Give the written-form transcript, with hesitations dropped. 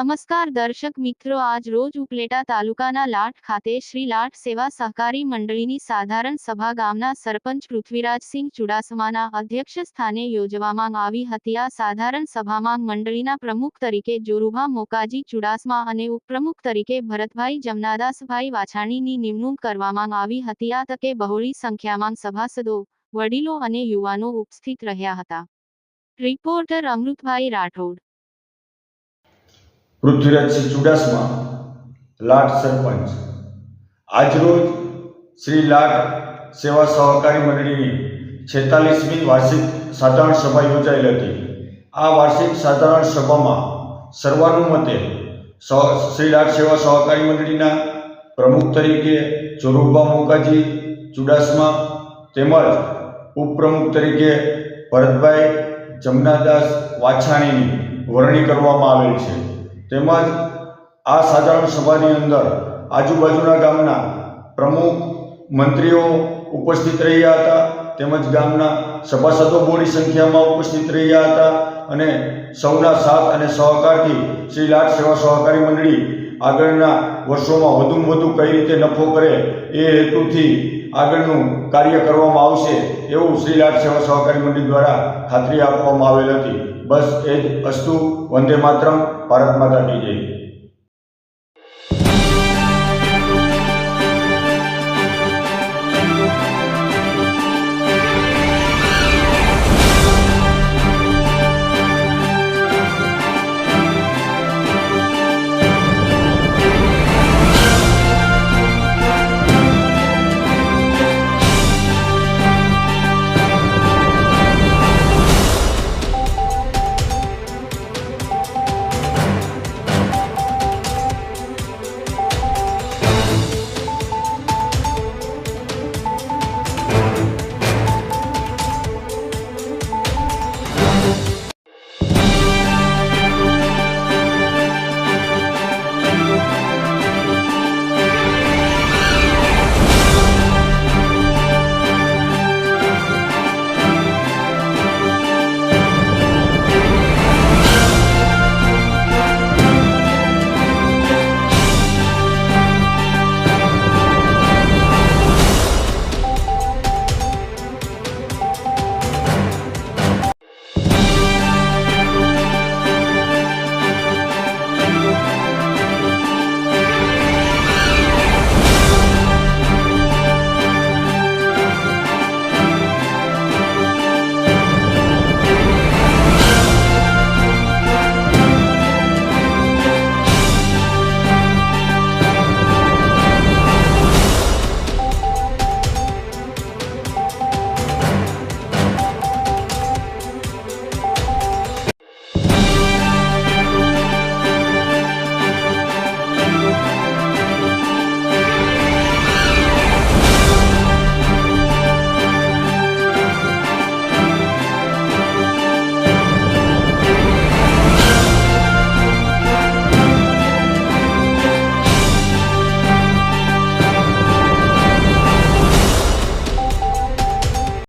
નમસ્કાર દર્શક મિત્રો, આજ રોજ ઉપલેટા તાલુકાના લાઠ ખાતે શ્રી લાઠ સેવા સહકારી મંડળીની સાધારણ સભા ગામના સરપંચ પૃથ્વીરાજસિંહ ચુડાસમાના અધ્યક્ષ સ્થાને યોજવામાં આવી હતી। આ સાધારણ સભામાં મંડળીના પ્રમુખ તરીકે જોરુભા મોકાજી ચુડાસમા અને ઉપપ્રમુખ તરીકે ભરતભાઈ જમનાદાસભાઈ વાછાણીની નિમણૂક કરવામાં આવી હતી। આ તકે બહોળી સંખ્યામાં સભાસદો, વડીલો અને યુવાનો ઉપસ્થિત રહ્યા હતા। રિપોર્ટર અમૃતભાઈ રાઠોડ। પૃથ્વીરાજસિંહ ચુડાસમા, લાઠ સરપંચ। આજરોજ શ્રી લાઠ સેવા સહકારી મંડળીની 46મી વાર્ષિક સાધારણ સભા યોજાયેલ હતી। આ વાર્ષિક સાધારણ સભામાં સર્વાનુમતે શ્રી લાઠ સેવા સહકારી મંડળીના પ્રમુખ તરીકે જોરુભા મોકાજી ચુડાસમા તેમજ ઉપપ્રમુખ તરીકે ભરતભાઈ જમનાદાસ વાછાણીની વરણી કરવામાં આવેલ છે। તેમજ આ સાધારણ સભાની અંદર આજુબાજુના ગામના પ્રમુખ મંત્રીઓ ઉપસ્થિત રહ્યા હતા। તેમજ ગામના સભાસદો મોટી સંખ્યામાં ઉપસ્થિત રહ્યા હતા અને સૌના સાથ અને સહકારથી શ્રી લાઠ સેવા સહકારી મંડળી આગળના વર્ષોમાં વધુમાં વધુ કઈ રીતે નફો કરે એ હેતુથી આગળનું કાર્ય કરવામાં આવશે એવું શ્રી લાઠ સેવા સહકારી મંડળી દ્વારા ખાતરી આપવામાં આવેલ હતી। બસ એ જ અસ્તુ। વંદે માતરમ। ભારત માતા કી જય।